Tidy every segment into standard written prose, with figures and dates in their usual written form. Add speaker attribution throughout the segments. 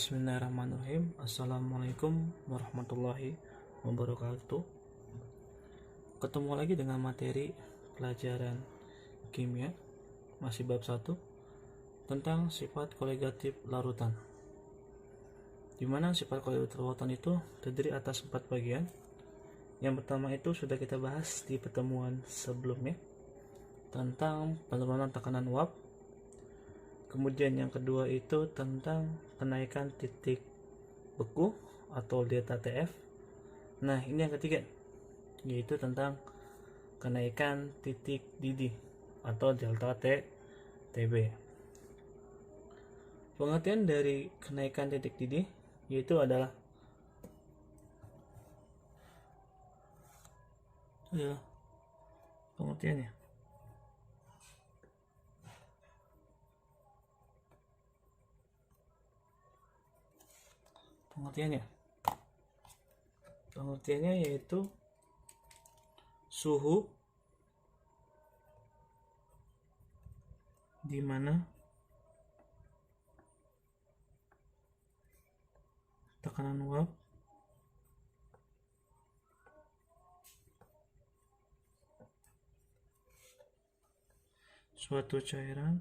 Speaker 1: Bismillahirrahmanirrahim. Assalamualaikum warahmatullahi wabarakatuh. Ketemu lagi dengan materi pelajaran kimia, masih bab 1 tentang sifat koligatif larutan. Di mana sifat koligatif larutan itu terdiri atas 4 bagian. Yang pertama itu sudah kita bahas di pertemuan sebelumnya tentang penurunan tekanan uap. Kemudian yang kedua itu tentang kenaikan titik beku atau delta TF. Nah, ini yang ketiga, yaitu tentang kenaikan titik didih atau delta TB. Pengertian dari kenaikan titik didih yaitu adalah pengertiannya. Pengertiannya yaitu suhu di mana tekanan uap suatu cairan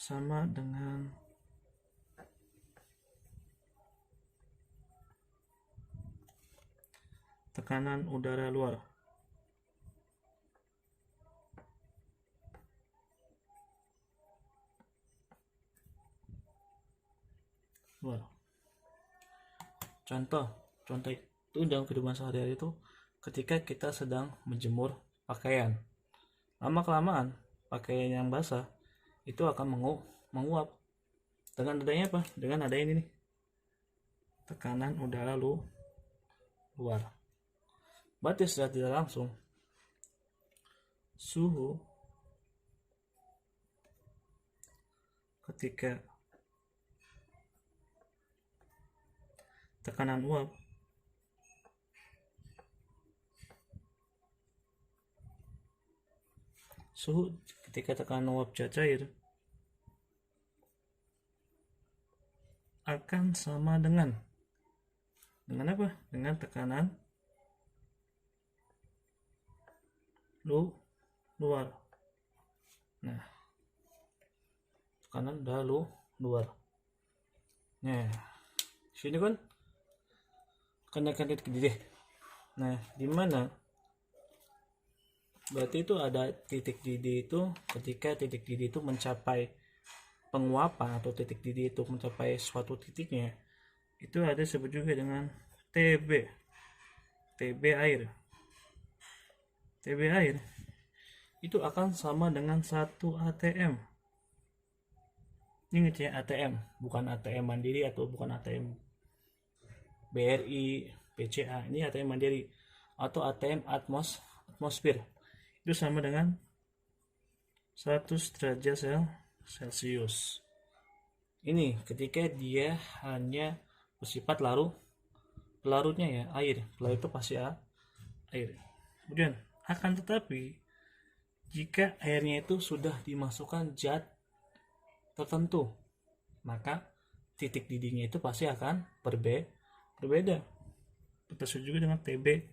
Speaker 1: sama dengan tekanan udara luar. Contoh itu dalam kehidupan sehari-hari itu ketika kita sedang menjemur pakaian. Lama-kelamaan pakaian yang basah itu akan menguap. Dengan adanya apa? Dengan ada ini nih, tekanan udara luar. Berarti secara tidak langsung suhu ketika tekanan uap cair akan sama dengan apa? Dengan tekanan luar. Nah, tekanan udara luar. Nah, sini kan kenaikan titik didih. Nah, di mana berarti itu ada titik didih itu ketika titik didih itu mencapai penguapan atau titik didih itu mencapai suatu titiknya, itu ada disebut juga dengan TB air. TB air itu akan sama dengan 1 ATM. Ingat ya, ATM, bukan ATM Mandiri atau bukan ATM BRI, BCA. Ini ATM Mandiri atau ATM atmosfer. Itu sama dengan 100 derajat Celcius. Ini ketika dia hanya bersifat pelarutnya ya, air. Pelarut itu pasti air. Kemudian akan tetapi jika airnya itu sudah dimasukkan zat tertentu, maka titik didihnya itu pasti akan berbeda. Kita juga dengan TB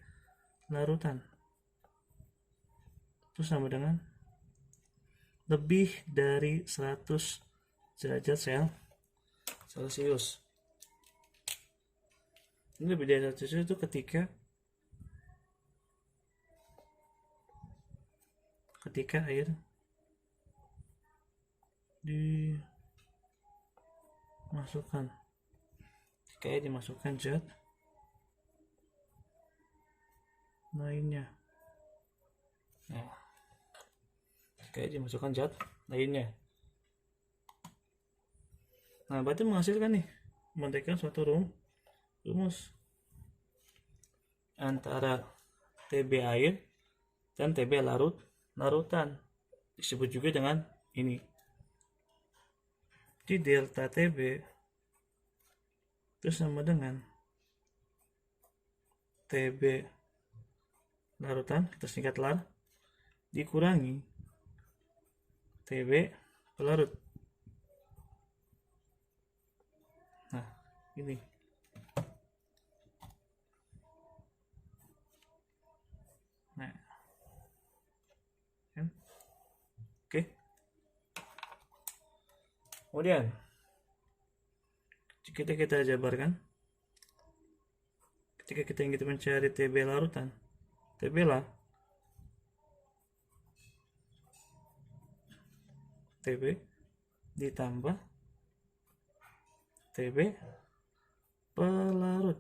Speaker 1: larutan. Itu sama dengan lebih dari 100 derajat Celcius. Ini lebih dari 100 Celcius itu ketika air dimasukkan zat lainnya. Nah, berarti menghasilkan suatu rumus antara TB air dan TB larutan, disebut juga dengan ini. Di delta TB itu sama dengan TB larutan, kita singkat LAR, dikurangi Tb pelarut. Nah, ini. Nah. Oke. Kemudian kita jabarkan. Ketika kita ingin mencari Tb larutan, Tb lah Tb ditambah Tb pelarut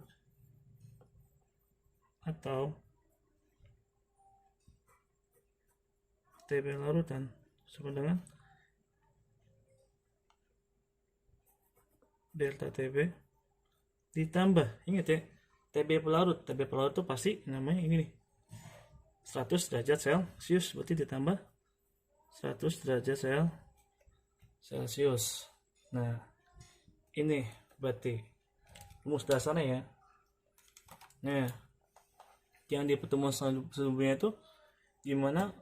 Speaker 1: atau Tb larutan sama dengan delta Tb ditambah, ingat ya, Tb pelarut itu pasti namanya ini nih, 100 derajat Celcius, berarti ditambah 100 derajat Celcius. Nah, ini berarti rumus dasarnya ya. Nah, yang di pertemuan sebelumnya itu gimana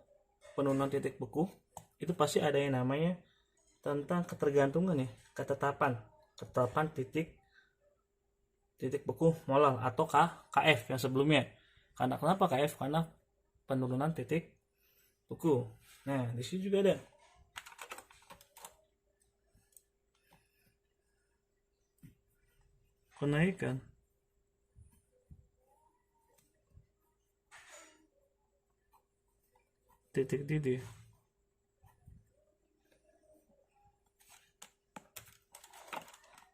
Speaker 1: penurunan titik beku itu pasti ada yang namanya tentang ketergantungan ya, ketetapan titik beku molar atau KF yang sebelumnya. Karena kenapa KF? Karena penurunan titik beku. Nah, di sini juga ada kenaikan titik didih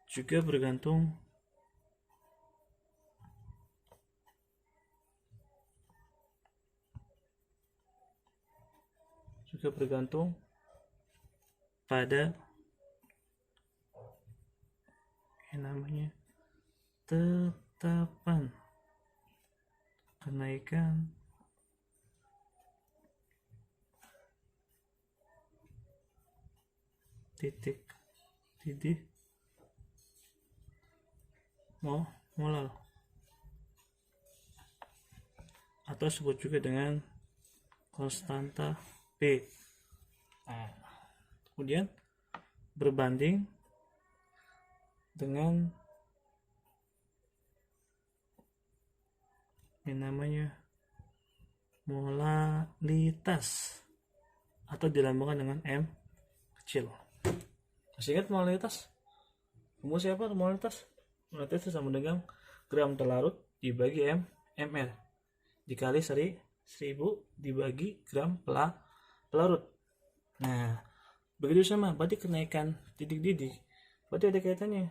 Speaker 1: juga bergantung pada yang namanya tetapan kenaikan titik didih molar atau disebut juga dengan konstanta P. Nah, kemudian berbanding dengan yang namanya molalitas atau dilambangkan dengan M kecil. Masih ingat molalitas? Rumusnya apa molalitas? Molalitas itu sama dengan gram terlarut dibagi ml dikali 1000 dibagi gram pelarut. Nah, begitu sama, berarti kenaikan titik didih berarti ada kaitannya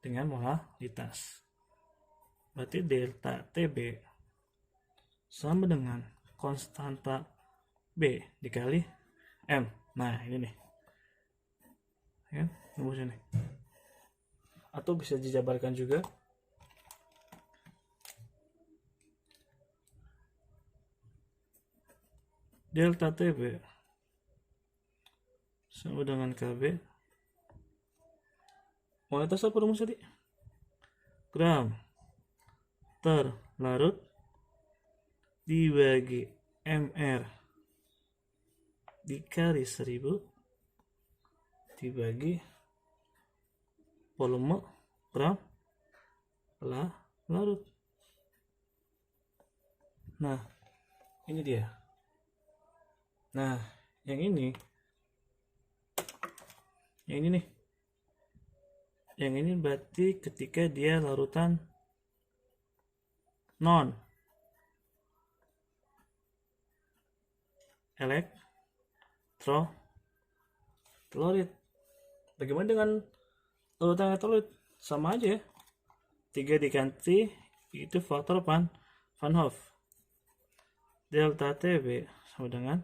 Speaker 1: dengan molalitas. Berarti delta Tb sama dengan konstanta B dikali M. Nah, ini nih. Ya, rumusnya nih. Atau bisa dijabarkan juga delta Tb sama dengan Kb. Molalitas apa rumus tadi? Gram terlarut dibagi mr dikali 1000 dibagi volume gram larut. Nah, ini dia. Nah, yang ini nih. Yang ini berarti ketika dia larutan non elektrolit. Bagaimana dengan larutan elektrolit? Sama aja ya. 3 diganti itu faktor Van Hoff. Delta Tb sama dengan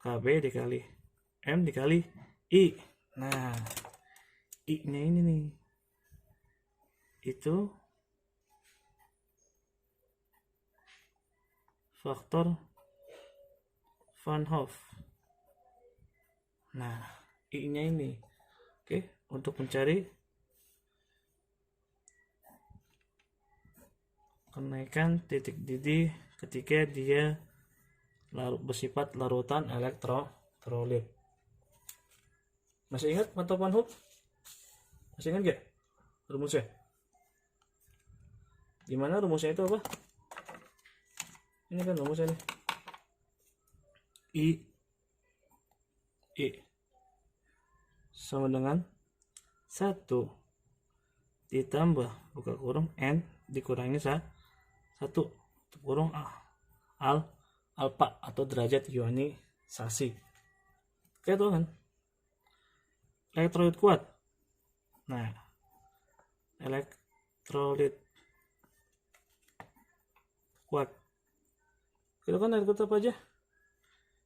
Speaker 1: Kb dikali M dikali I. Nah, I-nya ini nih. Itu faktor Van Hoff. Nah, I-nya ini. Oke, untuk mencari kenaikan titik didih ketika dia bersifat larutan elektrolit. elektrolit. Masih ingat mata Panhub? Masih ingat gak rumusnya? Gimana rumusnya itu apa? Ini kan rumusnya nih. I sama dengan 1 ditambah buka kurung N dikurangi 1 kurung alfa atau derajat ionisasi. Kayak tuh kan elektrolit kuat. Nah, elektrolit kuat kita kan air apa aja?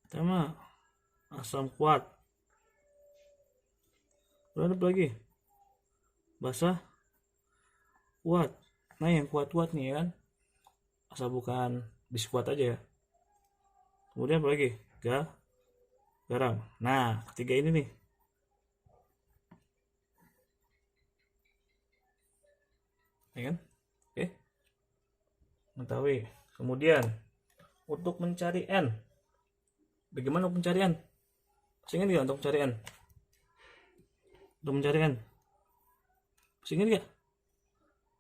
Speaker 1: Pertama asam kuat, berapa lagi? Basa kuat. Nah yang kuat-kuat nih kan, asal bukan biskuat aja ya. Kemudian apa lagi? Garam. Nah ketiga ini nih. Ya kan? Oke. Mengetahui. Kemudian untuk mencari N, bagaimana untuk mencari N? Masih ingat gak untuk mencari N? Untuk mencari N, masih ingat gak?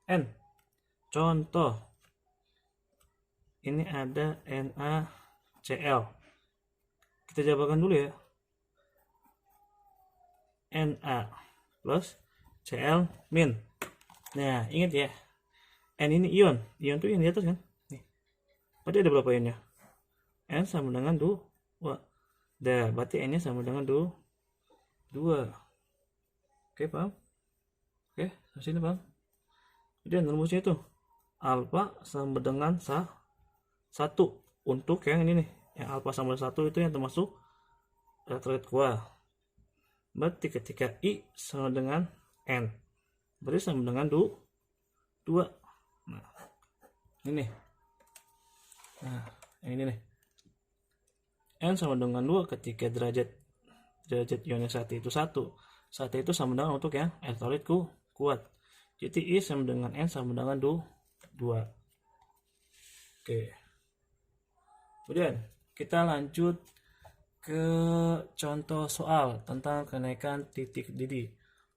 Speaker 1: N. Contoh, ini ada NaCl. Kita jabarkan dulu ya. Na plus Cl min. Nah, ingat ya. N ini ion. Ion tuh yang di atas kan? Nih. Berarti ada berapa ionnya? N sama dengan 2. Dah, berarti N-nya sama dengan 2. Oke, paham? Oke, sampai sini paham? Kemudian rumusnya itu alfa sama dengan 1 untuk yang ini nih. Yang alfa sama dengan 1 itu yang termasuk elektrolit kuat. Berarti ketika I sama dengan N, berarti sama dengan 2. Nah, ini. Nah, yang ini nih. N sama dengan 2 ketika derajat ionisasi itu 1 itu sama dengan untuk yang elektrolit kuat. Jadi I sama dengan N sama dengan 2. Oke. Kemudian kita lanjut ke contoh soal tentang kenaikan titik didih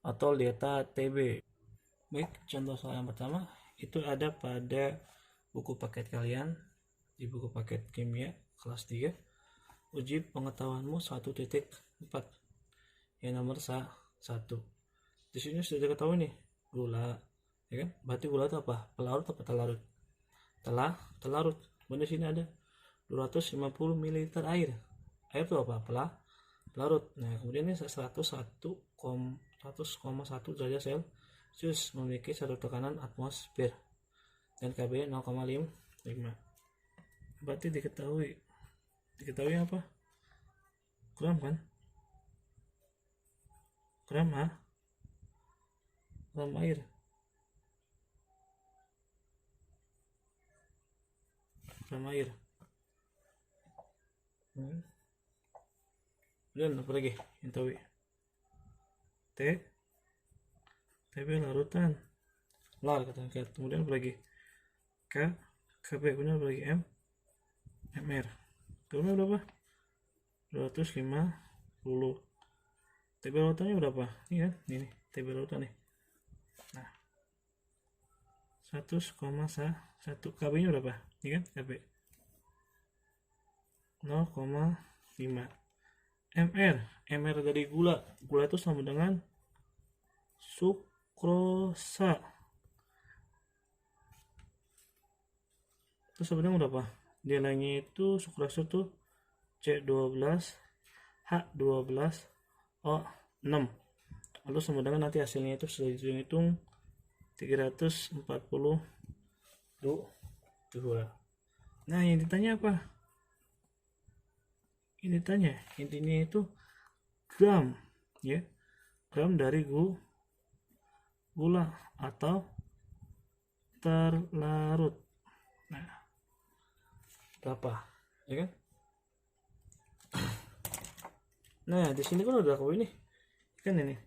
Speaker 1: atau delta TB. Baik, contoh soal yang pertama itu ada pada buku paket kalian, di buku paket kimia kelas 3. Uji pengetahuanmu 1.4 yang nomor 1. Di sini sudah diketahui nih gula, ya kan? Berarti gula itu apa? Pelarut apa telarut? Telarut. Kemudian di sini ada 250 ml air. Air itu apa? Pelarut. Nah, kemudian ini 101,1 derajat Celcius memiliki satu tekanan atmosfer dan KB 0,5. Berarti diketahui apa? Gram kan? Gram air. Kemudian apa lagi yang tahu? TB larutan. Kemudian apa lagi? KB. Kemudian apa lagi? MR. Turunnya berapa? 250. TB lautannya berapa? Ini kan? Ini TB lautan nih. Nah, 100,1. KB nya berapa? Ini kan KB 0,5. MR dari gula itu sama dengan sukrosa. Itu sebenarnya berapa? Nilainya itu sukrosa tuh C12H12O6. Lalu sama dengan nanti hasilnya itu sudah dihitung 342. Nah, yang ditanya apa? Ini tanya intinya itu gram, ya, gram dari gula atau terlarut. Nah, berapa, ya kan? Nah, di sini kan udah ini kan, ini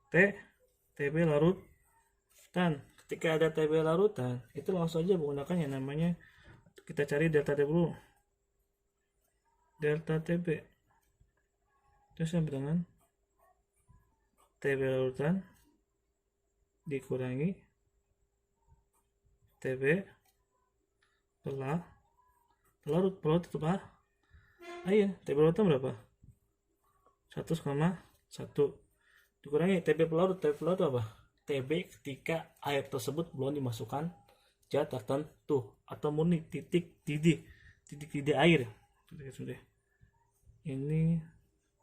Speaker 1: TB larutan. Ketika ada TB larutan, itu langsung aja menggunakan yang namanya, kita cari delta T dulu. Delta TB Terus sama dengan TB larutan dikurangi TB pelarut itu apa? Iya, TB larutan berapa? 100,1 dikurangi TB pelarut apa? TB ketika air tersebut belum dimasukkan zat tertentu atau murni titik didih air. Ini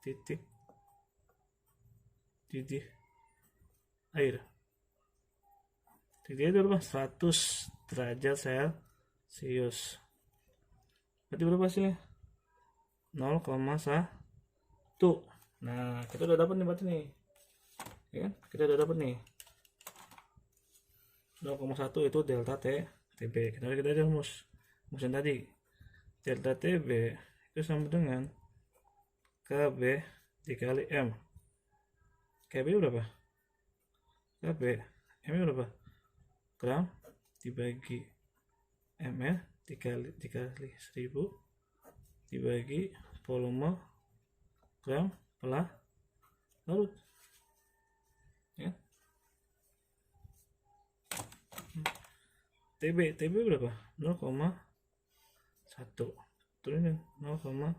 Speaker 1: titik didih air. Titik itu berapa? 100 derajat Celcius. Berarti berapa hasilnya? 0,1. Nah, kita udah dapat nih berarti nih. Ya kan? Kita udah dapat nih. 0,1 itu delta TB. Kita ada rumus tadi. Delta TB itu sama dengan KB dikali M. KB berapa? KB M berapa? Gram dibagi ml dikali 1000 dibagi volume gram pelarut. Ya. TB berapa? 0,1. Turunin 0,1.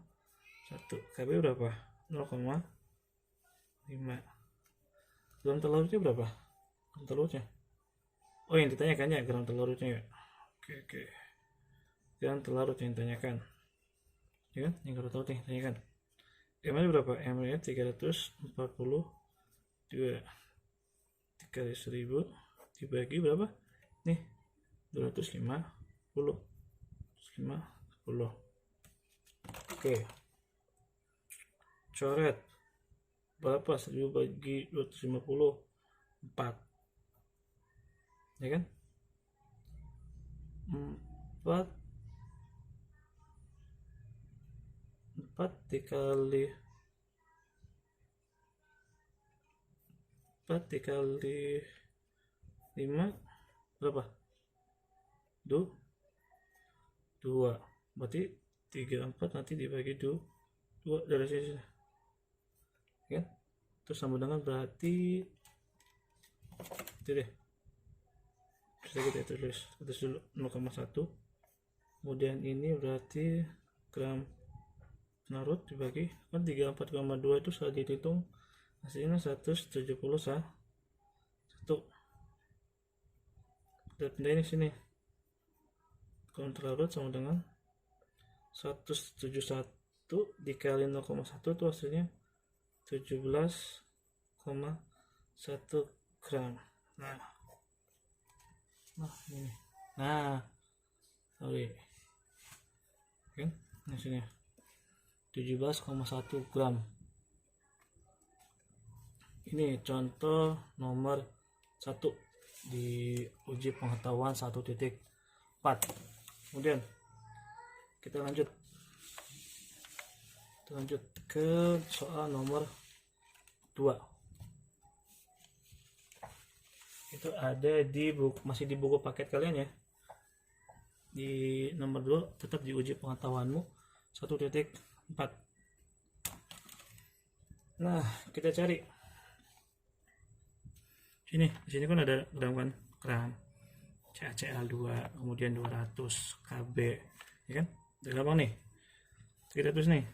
Speaker 1: KB berapa? 0,5. Gram telurnya berapa? Gram telurnya. Oh, yang ditanyakan ya gram telurnya ya. Oke. Gram telurut yang ditanyakan. Ya kan? Yang gram telurnya ditanyakan. ml berapa? ml 342 dikali 1000 dibagi berapa? Nih 250. Oke. Coret berapa? 1000 bagi 250 4. Ya kan? 4 dikali 5 berapa? 2. Berarti 34 nanti dibagi 2 dari sini. Ya. Terus sama dengan berarti itu deh. Bisa kita tulis dulu 0,1. Kemudian ini berarti gram pelarut dibagi kan 34,2 itu sudah dihitung hasilnya 171. Kita pindah ini sini. Gram pelarut sama dengan 171 dikali 0,1 itu hasilnya 17,1 gram. Ini. Sorry. Oke, hasilnya 17,1 gram. Ini contoh nomor 1 di uji pengetahuan 1.4. Kemudian kita lanjut ke soal nomor 2. Itu ada di buku, masih di buku paket kalian ya. Di nomor 2 tetap di uji pengetahuanmu 1.4. Nah, kita cari. Di sini kan ada gram kan? Gram CaCl2 kemudian 200 Kb, ya kan? Udah gampang nih. Kita tulis nih.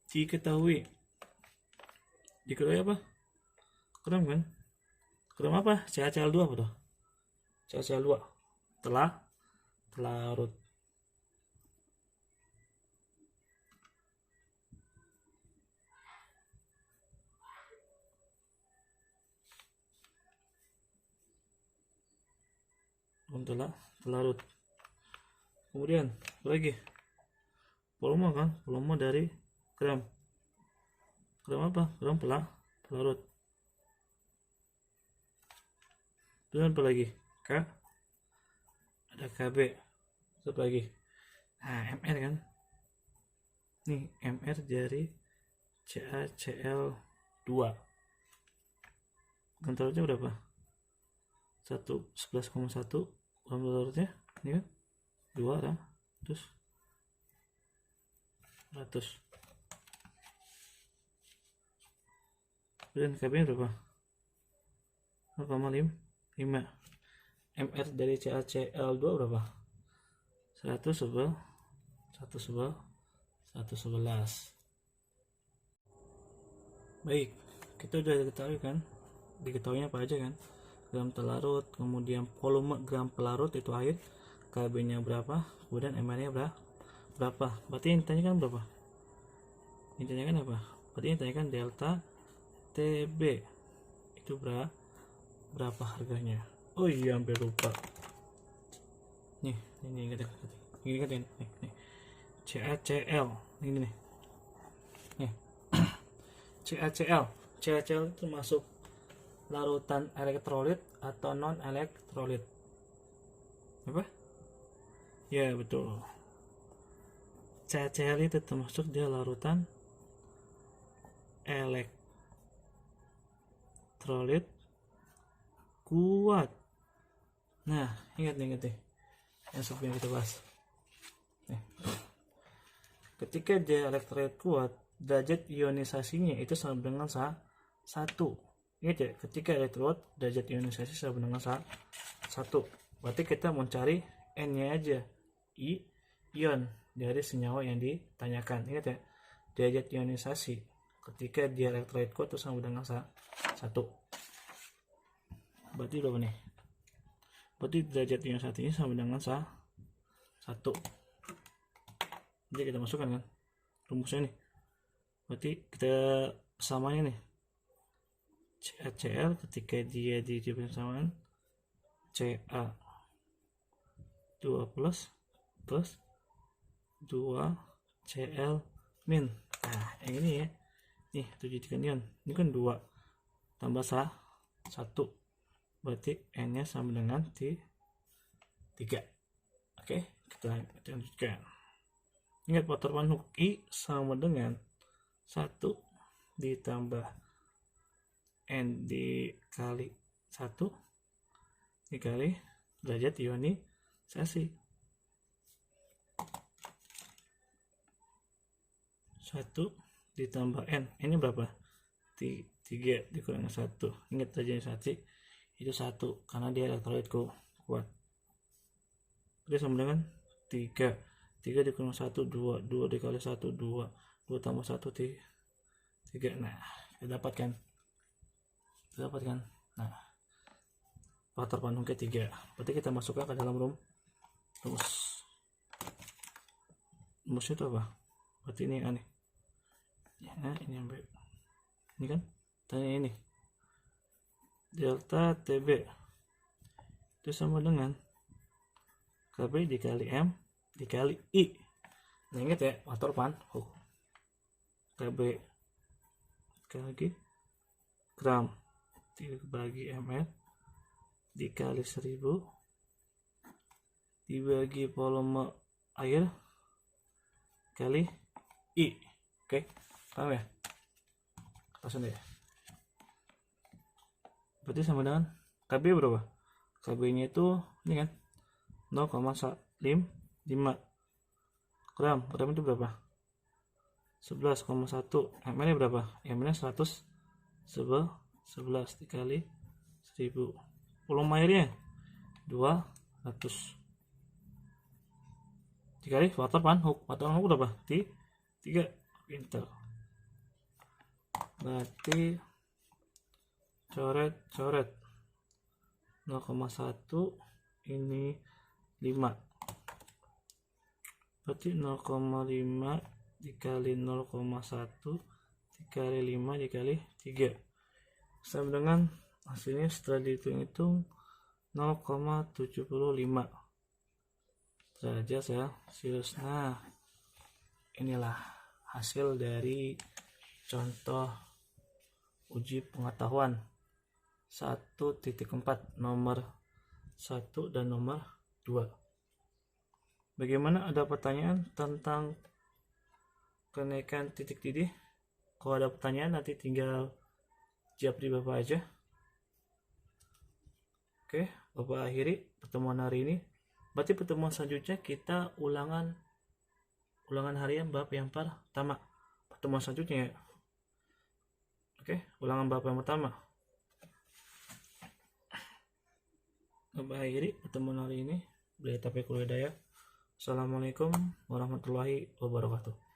Speaker 1: Diketahui apa? Gram kan? Gram apa? CaCl2 apa tuh? CaCl2 larut. Larut. Kemudian apa lagi? Volume kan? Volume dari gram apa? Gram pelarut. Terus apa lagi? Ada KB. Terus apa lagi? MR kan? Nih MR dari CaCl2. Gram telurnya berapa? 11,1 gram telurnya. Ini kan? 2 kan? Terus 100. Dan KB berapa? 0,5. MR dari CaCl2 berapa? 111. Baik, kita udah diketahui kan, diketahuinya apa aja kan, gram terlarut, kemudian volume gram pelarut itu air, KB nya berapa, kemudian MR nya berapa. Berarti yang ditanyakan berapa? Yang ditanyakan apa? Berarti yang ditanyakan delta TB itu berapa harganya. Oh iya, hampir lupa nih, ini ingat nih CaCl ini nih CaCl itu masuk larutan elektrolit atau non elektrolit? Apa? Ya betul, CaCl itu termasuk dia larutan elektrolit kuat. Nah, ingat nih yang sebelumnya kita bahas. Ketika dia elektrolit kuat, derajat ionisasinya itu sama dengan 1. Ingat ya, ketika elektrolit derajat ionisasi sama dengan 1. Berarti kita mencari N-nya aja, ion dari senyawa yang ditanyakan. Ingat ya, derajat ionisasi ketika dia elektrolit kuat itu sama dengan 1. Berarti berapa nih? Berarti derajat ionisasinya sama dengan 1. Jadi kita masukkan kan rumusnya nih. Berarti kita samanya nih, CaCl ketika dia di persamaan Ca 2 plus 2 Cl min. Nah yang ini ya, nih 7 ion ini kan 2 tambah 1, berarti N nya sama dengan 3. Oke, kita lanjutkan. Ingat faktor Van-Hoek I sama dengan 1 ditambah N dikali 1 dikali derajat ionisasi. 1 ditambah N, ini berapa? 3 dikurangi 1. Ingat derajat ionisasi itu 1 karena dia elektrolit kuat. Dia sama dengan 3 dikurangi 1, 2 dikali 1, 2 tambah 1, 3. Nah, kita dapatkan. Nah, faktor Van-Hoek 3. Berarti kita masukkan ke dalam rumus itu apa? Berarti ini aneh. Nah, ini yang baik. Ini kan tanya ini. Delta TB itu sama dengan KB dikali M dikali I. Nah, ingat ya, faktor Van-Hoek. KB lagi gram dibagi ml dikali 1000 dibagi volume air kali I. Oke, paham ya? Langsung deh. Berarti sama dengan KB berapa? KB nya itu ini kan 0,5 gram itu berapa? 11,1. ml nya berapa? ml nya 11 dikali 1000. Volume airnya 200 dikali faktor Van-Hoek. Faktor Van-Hoek berapa? 3. Pinter. Berarti coret 0,1 ini 5. Berarti 0,5 dikali 0,1 dikali 5 dikali 3 sama dengan hasilnya setelah dihitung-hitung 0,75 derajat Celcius. Nah, inilah hasil dari contoh uji pengetahuan 1.4 nomor 1 dan nomor 2. Bagaimana, ada pertanyaan tentang kenaikan titik didih? Kalau ada pertanyaan nanti tinggal japri Bapak aja. Oke, Bapak akhiri pertemuan hari ini. Berarti pertemuan selanjutnya kita ulangan harian bab yang pertama. Pertemuan selanjutnya ya. Oke, ulangan bab yang pertama. Akhiri pertemuan hari ini. Bila Taufiq wal Hidayah. Assalamualaikum warahmatullahi wabarakatuh.